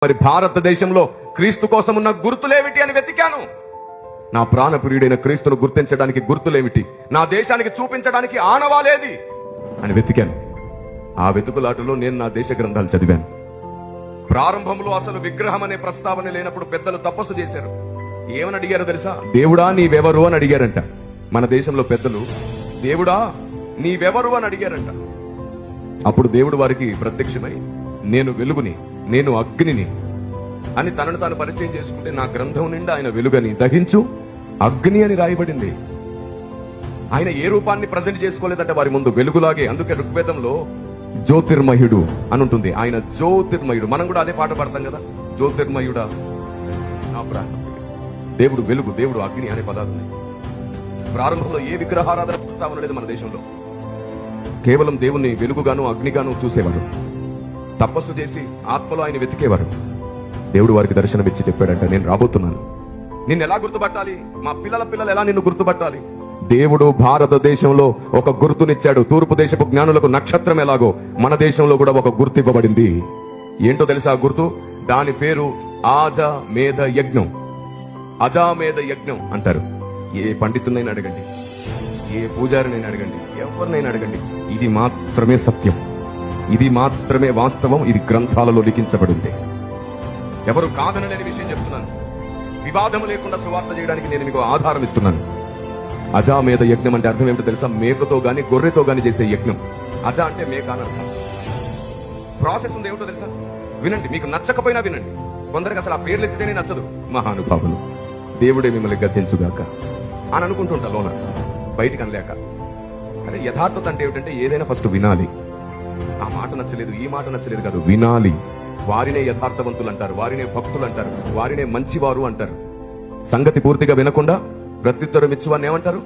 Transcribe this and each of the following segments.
మరి భారతదేశంలో క్రీస్తు కోసం ఉన్న గుర్తులేమిటి అని వెతికాను. నా ప్రాణప్రియుడైన క్రీస్తును గుర్తించడానికి గుర్తులేమిటి, నా దేశానికి చూపించడానికి ఆనవాలేది అని వెతికాను. ఆ వెతుకులాటలో నేను నా దేశ గ్రంథాలు చదివాను. ప్రారంభంలో అసలు విగ్రహం అనే ప్రస్తావన లేనప్పుడు పెద్దలు తపస్సు చేశారు. ఏమని అడిగారో తెలుసా? దేవుడా నీవెవరు అని అడిగారంట. మన దేశంలో పెద్దలు దేవుడా నీవెవరు అని అడిగారంట. అప్పుడు దేవుడు వారికి ప్రత్యక్షమై నేను వెలుగుని, నేను అగ్నిని అని తనను తాను పరిచయం చేసుకుంటే నా గ్రంథం నిండా ఆయన వెలుగని, దహించు అగ్ని అని రాయబడింది. ఆయన ఏ రూపాన్ని ప్రజెంట్ చేసుకోలేదంటే వారి ముందు వెలుగులాగే. అందుకే ఋగ్వేదంలో జ్యోతిర్మయుడు అని ఉంటుంది. ఆయన జ్యోతిర్మయుడు. మనం కూడా అదే పాట పాడతాం కదా, జ్యోతిర్మయుడా నా ప్రాణం. దేవుడు వెలుగు, దేవుడు అగ్ని అనే పదాలు ఉన్నాయి. ప్రారంభంలో ఏ విగ్రహారాధన ప్రస్తావన లేదు మన దేశంలో. కేవలం దేవుణ్ణి వెలుగుగాను అగ్నిగాను చూసేవారు. తపస్సు చేసి ఆత్మలో ఆయన వెతికేవారు. దేవుడు వారికి దర్శనమిచ్చి చెప్పాడంట, నేను రాబోతున్నాను, నిన్ను ఎలా గుర్తుపట్టాలి, మా పిల్లలు ఎలా నిన్ను గుర్తుపట్టాలి. దేవుడు భారతదేశంలో ఒక గుర్తునిచ్చాడు. తూర్పు దేశపు జ్ఞానులకు నక్షత్రం ఎలాగో మన దేశంలో కూడా ఒక గుర్తు ఇవ్వబడింది. ఏంటో తెలుసా గుర్తు? దాని పేరు ఆజామేధ యజ్ఞం. అజామేధ యజ్ఞం అంటారు. ఏ పండితున్నైనా అడగండి, ఏ పూజారినైనా అడగండి, ఎవరినైనా అడగండి, ఇది మాత్రమే సత్యం, ఇది మాత్రమే వాస్తవం. ఇది గ్రంథాలలో లిఖించబడింది. ఎవరు కాదనలేని విషయం చెప్తున్నాను. వివాదం లేకుండా సువార్త చేయడానికి నేను మీకు ఆధారం ఇస్తున్నాను. అజామేధ యజ్ఞం అంటే అర్థం ఏమిటో తెలుసా? మేకతో గాని గొర్రెతో గాని చేసే యజ్ఞం. అజా అంటే మేక అని అర్థం. ప్రాసెస్ ఉంది, ఏమిటో తెలుసా? వినండి, మీకు నచ్చకపోయినా వినండి. కొందరికి అసలు ఆ పేర్లు ఎత్తితేనే నచ్చదు. మహానుభావులు, దేవుడే మిమ్మల్ని గద్దించుగాక అని అనుకుంటుంటా లోన, బయటికి అనలేక. అరే యథార్థత అంటే ఏమిటంటే ఏదైనా ఫస్ట్ వినాలి. ఆ మాట నచ్చలేదు, ఈ మాట నచ్చలేదు కాదు, వినాలి. వారినే యథార్థవంతులు అంటారు, వారినే భక్తులు అంటారు, వారినే మంచివారు అంటారు. సంగతి పూర్తిగా వినకుండా ప్రత్యుత్తరం ఇచ్చువాన్ని ఏమంటారు?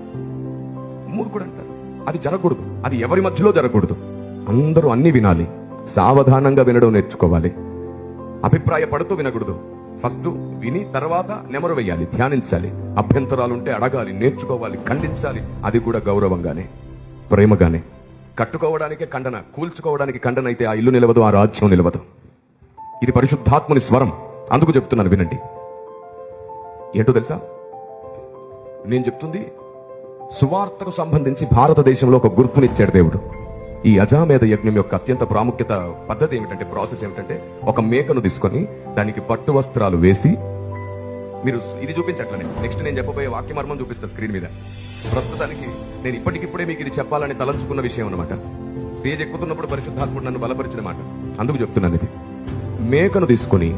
మూర్ఖుడు అంటారు. అది జరగకూడదు. అది ఎవరి మధ్యలో జరగకూడదు. అందరూ అన్ని వినాలి. సావధానంగా వినడం నేర్చుకోవాలి. అభిప్రాయపడుతూ వినకూడదు. ఫస్ట్ విని తర్వాత నెమరు వేయాలి, ధ్యానించాలి. అభ్యంతరాలుంటే అడగాలి, నేర్చుకోవాలి, ఖండించాలి. అది కూడా గౌరవంగానే, ప్రేమగానే. కట్టుకోవడానికే ఖండన, కూల్చుకోవడానికి ఖండన అయితే ఆ ఇల్లు నిలవదు, ఆ రాజ్యం నిలవదు. ఇది పరిశుద్ధాత్ముని స్వరం. అందుకు చెప్తున్నాను, వినండి. ఏంటో తెలుసా? నేను చెప్తుంది సువార్తకు సంబంధించి భారతదేశంలో ఒక గుర్తునిచ్చాడు దేవుడు. ఈ అజామేధ యజ్ఞం యొక్క అత్యంత ప్రాముఖ్యత పద్ధతి ఏమిటంటే, ప్రాసెస్ ఏమిటంటే, ఒక మేకను తీసుకొని దానికి పట్టు వస్త్రాలు వేసి, మీరు ఇది చూపించట్లనే నెక్స్ట్ నేను చెప్పబోయే వాక్యమర్మం చూపిస్తా స్క్రీన్ మీద. ప్రస్తుతానికి నేను ఇప్పటికిప్పుడే మీకు ఇది చెప్పాలని తలంచుకున్న విషయం అన్నమాట. స్టేజ్ ఎక్కుతున్నప్పుడు పరిశుద్ధాత్ముడు నన్ను బలపరిచిన మాట, అందుకు చెప్తున్నాను. ఇది మేకను తీసుకొని